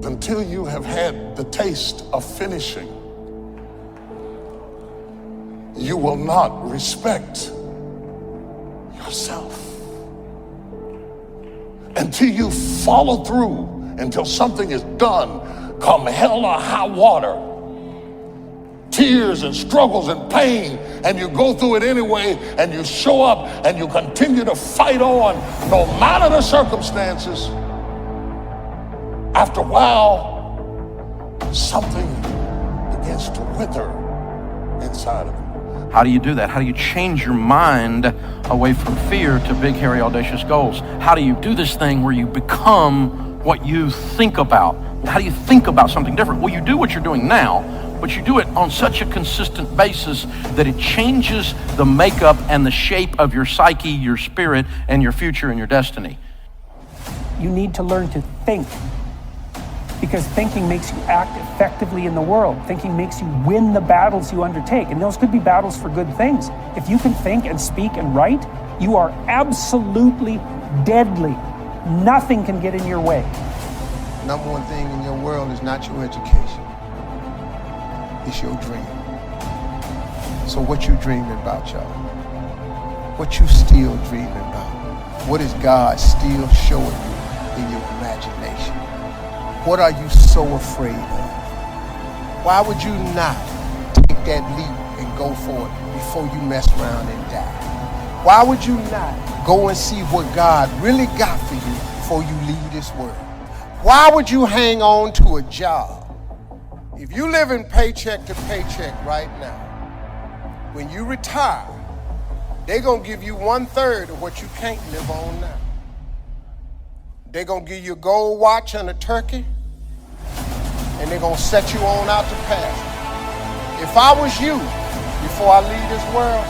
Until you have had the taste of finishing, you will not respect yourself. Until you follow through, until something is done, come hell or high water, tears and struggles and pain, and you go through it anyway, and you show up and you continue to fight on no matter the circumstances. After a while, something begins to wither inside of you. How do you do that? How do you change your mind away from fear to big, hairy, audacious goals? How do you do this thing where you become what you think about? How do you think about something different? Well, you do what you're doing now, but you do it on such a consistent basis that it changes the makeup and the shape of your psyche, your spirit, and your future and your destiny. You need to learn to think, because thinking makes you act effectively in the world. Thinking makes you win the battles you undertake, and those could be battles for good things. If you can think and speak and write, you are absolutely deadly. Nothing can get in your way. Number one thing in your world is not your education. It's your dream. So what you dreaming about, y'all? What you still dreaming about? What is God still showing you in your imagination? What are you so afraid of? Why would you not take that leap and go for it before you mess around and die? Why would you not go and see what God really got for you before you leave this world? Why would you hang on to a job? If you live in paycheck to paycheck right now, when you retire, they're gonna give you 1/3 of what you can't live on now. They're gonna give you a gold watch and a turkey, and they're gonna set you on out to pasture. If I was you, before I leave this world,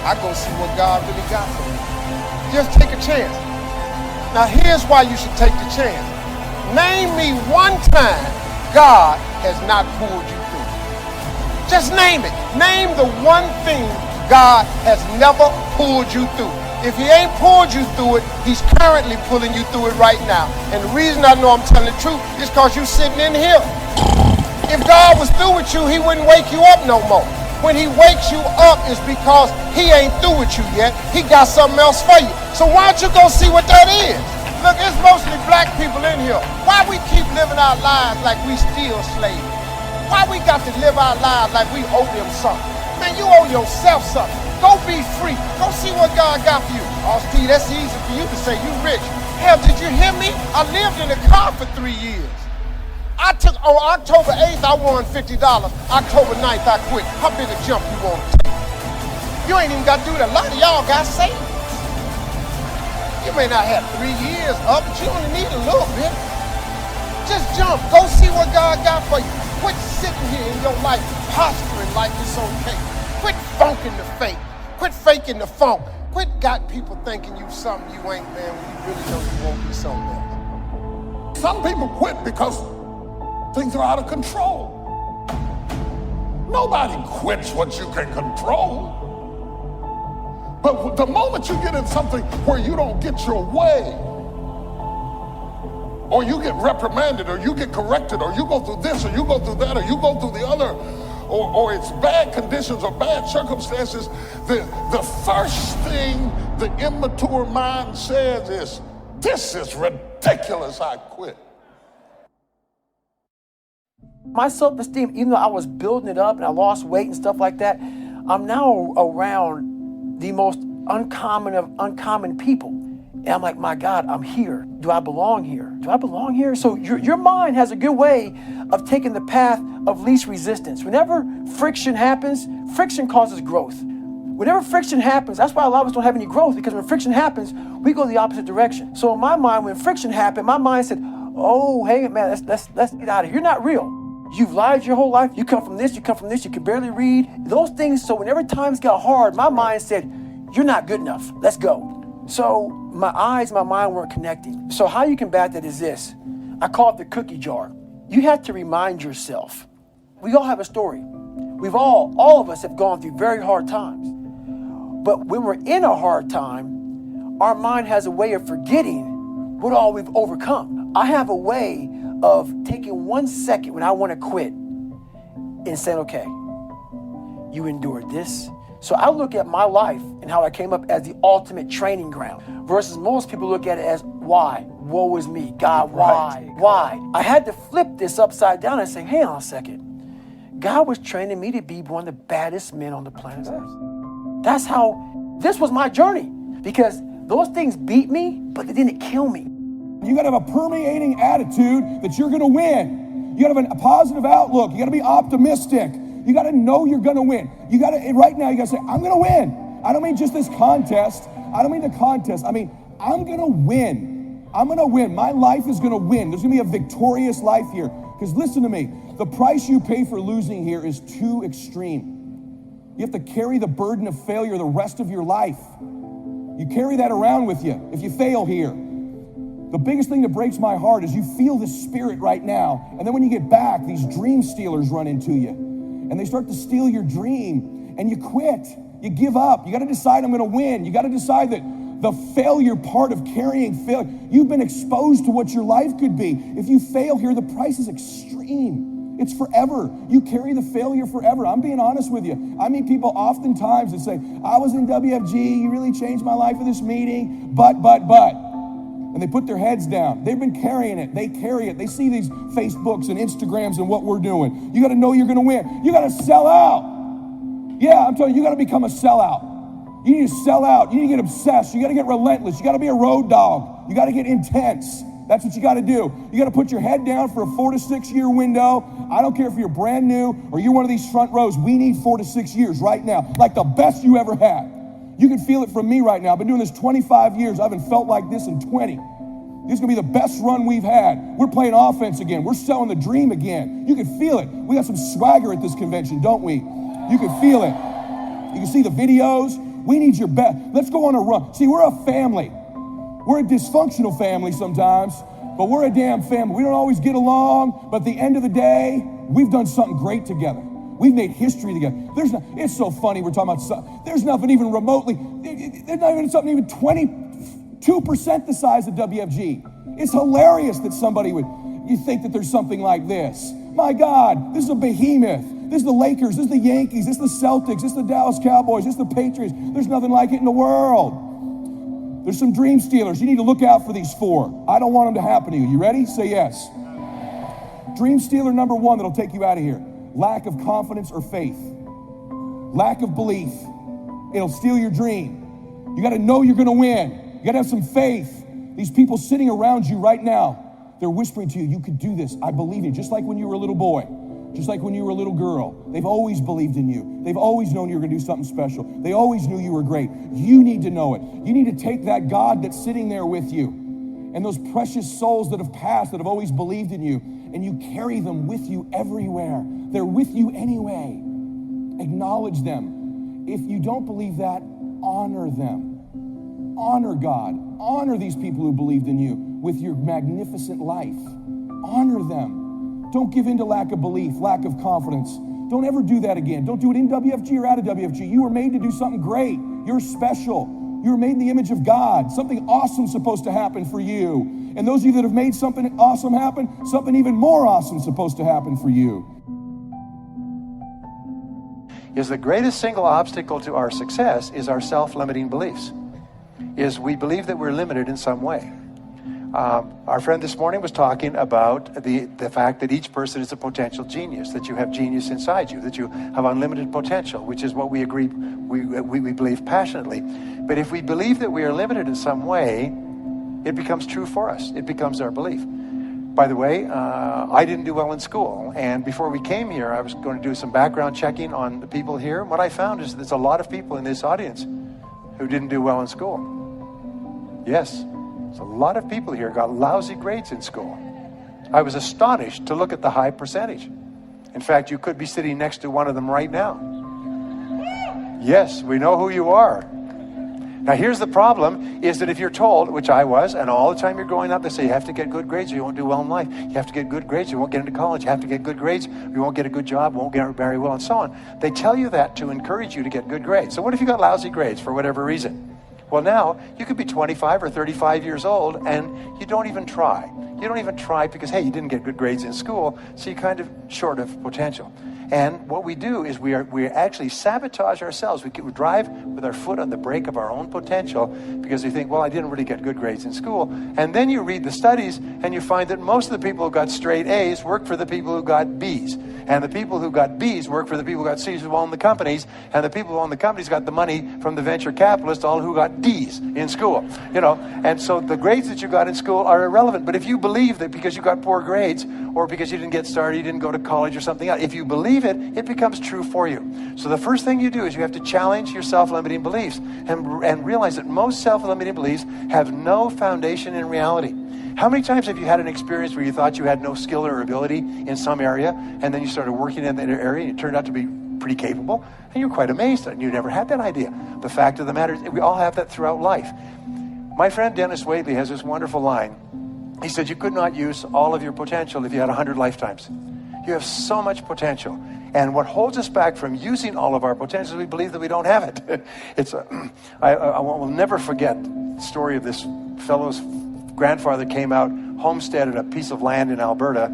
I'd go see what God really got for me. Just take a chance. Now here's why you should take the chance. Name me one time God has not pulled you through. Just name it. Name the one thing God has never pulled you through. If he ain't pulled you through it, he's currently pulling you through it right now. And the reason I know I'm telling the truth is because you're sitting in here. If God was through with you, he wouldn't wake you up no more. When he wakes you up, it's because he ain't through with you yet. He got something else for you. So why don't you go see what that is? Look, it's mostly black people in here. Why we keep living our lives like we still slaves? Why we got to live our lives like we owe them something? Man, you owe yourself something. Go be free. Go see what God got for you. Oh, Steve, that's easy for you to say. You rich. Hell, did you hear me? I lived in a car for 3 years. On October 8th, I won $50. October 9th, I quit. How big a jump you want to take? You ain't even got to do that. A lot of y'all got saved. You may not have 3 years up, but you only need a little bit. Just jump. Go see what God got for you. Quit sitting here in your life posturing like it's okay. Quit funking the fake. Quit faking the funk. Quit got people thinking you something you ain't, man, when you really know you won't be something else. Some people quit because things are out of control. Nobody quits what you can control. But the moment you get in something where you don't get your way, or you get reprimanded, or you get corrected, or you go through this, or you go through that, or you go through the other, or it's bad conditions or bad circumstances, the first thing the immature mind says is, this is ridiculous, I quit. My self-esteem, even though I was building it up and I lost weight and stuff like that, I'm now around the most uncommon of uncommon people. And I'm like, my God, I'm here. Do I belong here? Do I belong here? So your mind has a good way of taking the path of least resistance. Whenever friction happens, friction causes growth. Whenever friction happens, that's why a lot of us don't have any growth, because when friction happens, we go the opposite direction. So in my mind, when friction happened, my mind said, oh, hey, man, let's get out of here. You're not real. You've lied your whole life. You come from this, you come from this, you can barely read. Those things, so whenever times got hard, my mind said, you're not good enough. Let's go. So my eyes, my mind weren't connecting. So how you combat that is this. I call it the cookie jar. You have to remind yourself. We all have a story. All of us have gone through very hard times. But when we're in a hard time, our mind has a way of forgetting what all we've overcome. I have a way of taking 1 second when I want to quit and saying, okay, you endured this. So I look at my life and how I came up as the ultimate training ground versus most people look at it as why? Woe is me. God, why? Why? I had to flip this upside down and say, hang on a second. God was training me to be one of the baddest men on the planet Earth. That's how, this was my journey. Because those things beat me, but they didn't kill me. You gotta have a permeating attitude that you're gonna win. You gotta have a positive outlook. You gotta be optimistic. You gotta know you're gonna win. You gotta, right now, you gotta say, I'm gonna win. I don't mean just this contest. I don't mean the contest. I mean, I'm gonna win. I'm gonna win. My life is gonna win. There's gonna be a victorious life here. Because listen to me, the price you pay for losing here is too extreme. You have to carry the burden of failure the rest of your life. You carry that around with you if you fail here. The biggest thing that breaks my heart is you feel the spirit right now, and then when you get back, these dream stealers run into you, and they start to steal your dream, and you quit. You give up. You got to decide, I'm going to win. You got to decide that the failure part of carrying failure, you've been exposed to what your life could be. If you fail here, the price is extreme. It's forever. You carry the failure forever. I'm being honest with you. I meet people oftentimes that say, I was in WFG, you really changed my life at this meeting, but. And they put their heads down. They've been carrying it. They carry it. They see these Facebooks and Instagrams and what we're doing. You got to know you're going to win. You got to sell out. Yeah, I'm telling you, you got to become a sellout. You need to sell out. You need to get obsessed. You got to get relentless. You got to be a road dog. You got to get intense. That's what you got to do. You got to put your head down for a 4 to 6 year window. I don't care if you're brand new or you're one of these front rows. We need 4 to 6 years right now, like the best you ever had. You can feel it from me right now. I've been doing this 25 years. I haven't felt like this in 20. This is going to be the best run we've had. We're playing offense again. We're selling the dream again. You can feel it. We got some swagger at this convention, don't we? You can feel it. You can see the videos. We need your best. Let's go on a run. See, we're a family. We're a dysfunctional family sometimes, but we're a damn family. We don't always get along, but at the end of the day, we've done something great together. We've made history together. It's so funny we're talking about, there's nothing even remotely, there's not even something even 22% the size of WFG. It's hilarious that somebody you think that there's something like this. My God, this is a behemoth. This is the Lakers, this is the Yankees, this is the Celtics, this is the Dallas Cowboys, this is the Patriots. There's nothing like it in the world. There's some dream stealers. You need to look out for these 4. I don't want them to happen to you. You ready? Say yes. Dream stealer number 1 that'll take you out of here. Lack of confidence or faith. Lack of belief. It'll steal your dream. You got to know you're going to win. You got to have some faith. These people sitting around you right now, they're whispering to you, you could do this. I believe in you. Just like when you were a little boy. Just like when you were a little girl. They've always believed in you. They've always known you were going to do something special. They always knew you were great. You need to know it. You need to take that God that's sitting there with you and those precious souls that have passed, that have always believed in you, and you carry them with you everywhere. They're with you anyway. Acknowledge them. If you don't believe that, honor them. Honor God. Honor these people who believed in you with your magnificent life. Honor them. Don't give in to lack of belief, lack of confidence. Don't ever do that again. Don't do it in WFG or out of WFG. You were made to do something great. You're special. You were made in the image of God. Something awesome's supposed to happen for you. And those of you that have made something awesome happen, something even more awesome is supposed to happen for you. Is the greatest single obstacle to our success is our self-limiting beliefs. Is we believe that we're limited in some way. Our friend this morning was talking about the fact that each person is a potential genius, that you have genius inside you, that you have unlimited potential, which is what we agree, we believe passionately. But if we believe that we are limited in some way, it becomes true for us. It becomes our belief. By the way, I didn't do well in school, and before we came here, I was going to do some background checking on the people here. What I found is there's a lot of people in this audience who didn't do well in school. Yes. A lot of people here got lousy grades in school. I was astonished to look at the high percentage. In fact, you could be sitting next to one of them right now. Yes, we know who you are. Now here's the problem, is that if you're told, which I was, and all the time you're growing up, they say you have to get good grades or you won't do well in life. You have to get good grades, you won't get into college. You have to get good grades, you won't get a good job, won't get very well, and so on. They tell you that to encourage you to get good grades. So what if you got lousy grades for whatever reason? Well, now, you could be 25 or 35 years old and you don't even try. You You don't even try because, hey, you didn't get good grades in school, so you're kind of short of potential. And what we do is we actually sabotage ourselves. We drive with our foot on the brake of our own potential because we think, well, I didn't really get good grades in school. And then you read the studies and you find that most of the people who got straight A's work for the people who got B's. And the people who got B's work for the people who got C's who own the companies. And the people who own the companies got the money from the venture capitalists, all who got D's in school. And so the grades that you got in school are irrelevant. But if you believe that because you got poor grades or because you didn't get started, you didn't go to college or something else, if you believe it, it becomes true for you. So the first thing you do is you have to challenge your self-limiting beliefs and realize that most self-limiting beliefs have no foundation in reality. How many times have you had an experience where you thought you had no skill or ability in some area, and then you started working in that area and it turned out to be pretty capable, and you're quite amazed and you never had that idea? The fact of the matter is we all have that throughout life. My friend Dennis Whaley has this wonderful line. He said, you could not use all of your potential if you had 100 lifetimes. You have so much potential. And what holds us back from using all of our potential is we believe that we don't have it. I will never forget the story of this fellow's grandfather came out, homesteaded a piece of land in Alberta,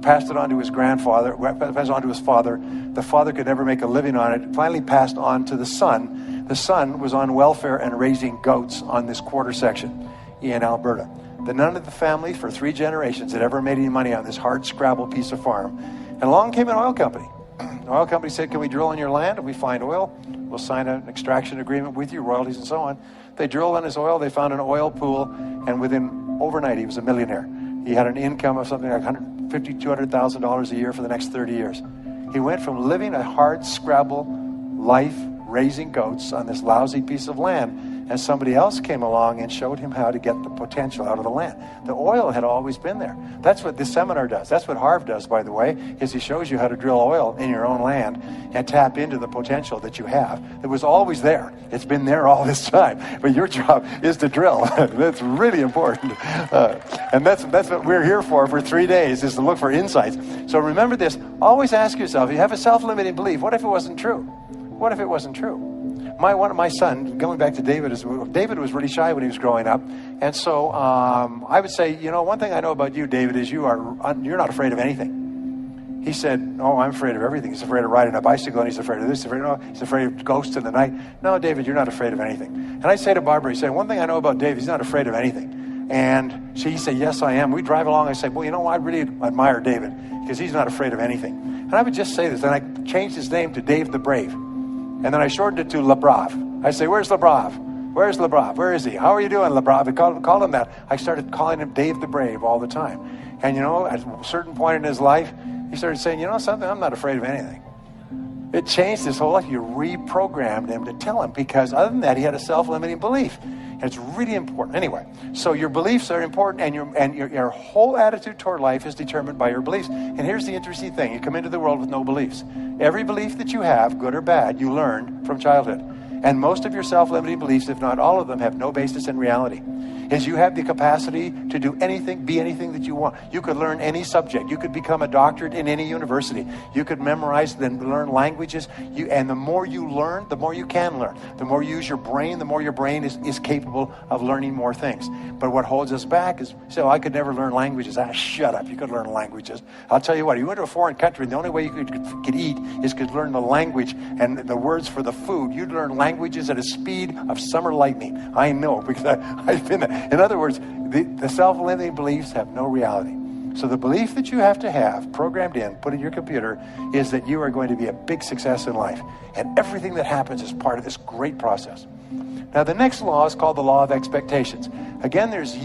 passed it on to his grandfather, passed it on to his father. The father could never make a living on it. Finally passed on to the son. The son was on welfare and raising goats on this quarter section in Alberta. None of the family for 3 generations had ever made any money on this hard scrabble piece of farm. And along came an oil company. The oil company said, can we drill on your land? If we find oil, we'll sign an extraction agreement with you, royalties and so on. They drilled on his oil. They found an oil pool. And within overnight, he was a millionaire. He had an income of something like $150,000, $200,000 a year for the next 30 years. He went from living a hard scrabble life, raising goats on this lousy piece of land, and somebody else came along and showed him how to get the potential out of the land. The oil had always been there. That's what this seminar does. That's what Harv does, by the way, is he shows you how to drill oil in your own land and tap into the potential that you have. It was always there. It's been there all this time. But your job is to drill. That's really important. And that's what we're here for 3 days, is to look for insights. So remember this. Always ask yourself, if you have a self-limiting belief, what if it wasn't true? What if it wasn't true? My son, going back to David was really shy when he was growing up. And so I would say, one thing I know about you, David, is you're not afraid of anything. He said, oh, I'm afraid of everything. He's afraid of riding a bicycle, and he's afraid of this, he's afraid of ghosts in the night. No, David, you're not afraid of anything. And I say to Barbara, one thing I know about David, he's not afraid of anything. And she said, yes, I am. We drive along, I say, well, I really admire David because he's not afraid of anything. And I would just say this, and I changed his name to Dave the Brave. And then I shortened it to LeBrave. I say, where's LeBrave? Where's LeBrave? Where is he? How are you doing, LeBrave? I called him that. I started calling him Dave the Brave all the time. And at a certain point in his life, he started saying, something, I'm not afraid of anything. It changed his whole life. You reprogrammed him to tell him, because other than that, he had a self-limiting belief. And it's really important. Anyway, so your beliefs are important, and your whole attitude toward life is determined by your beliefs. And here's the interesting thing. You come into the world with no beliefs. Every belief that you have, good or bad, you learned from childhood. And most of your self-limiting beliefs, if not all of them, have no basis in reality. Is you have the capacity to do anything, be anything that you want. You could learn any subject. You could become a doctorate in any university. You could memorize and learn languages. And the more you learn, the more you can learn. The more you use your brain, the more your brain is capable of learning more things. But what holds us back is, I could never learn languages. Shut up. You could learn languages. I'll tell you what, you went to a foreign country, and the only way you could eat is could learn the language and the words for the food. You'd learn languages at a speed of summer lightning. I know, because I've been there. In other words, the self-limiting beliefs have no reality. So the belief that you have to have programmed in, put in your computer, is that you are going to be a big success in life. And everything that happens is part of this great process. Now, the next law is called the law of expectations. Again, there's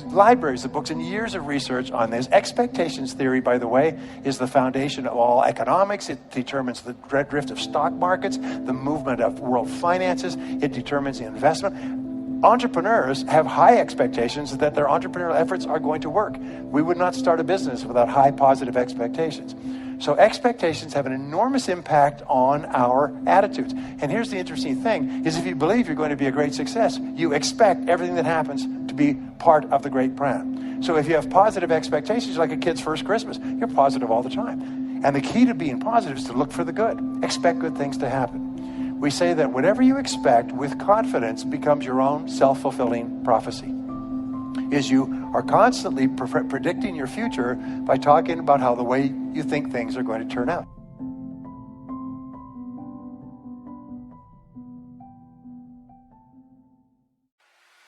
libraries of books and years of research on this. Expectations theory, by the way, is the foundation of all economics. It determines the drift of stock markets, the movement of world finances. It determines the investment. Entrepreneurs have high expectations that their entrepreneurial efforts are going to work. We would not start a business without high positive expectations. So expectations have an enormous impact on our attitudes. And here's the interesting thing, is if you believe you're going to be a great success, you expect everything that happens to be part of the great plan. So if you have positive expectations, like a kid's first Christmas, you're positive all the time. And the key to being positive is to look for the good. Expect good things to happen. We say that whatever you expect with confidence becomes your own self-fulfilling prophecy. Is you are constantly predicting your future by talking about how the way you think things are going to turn out.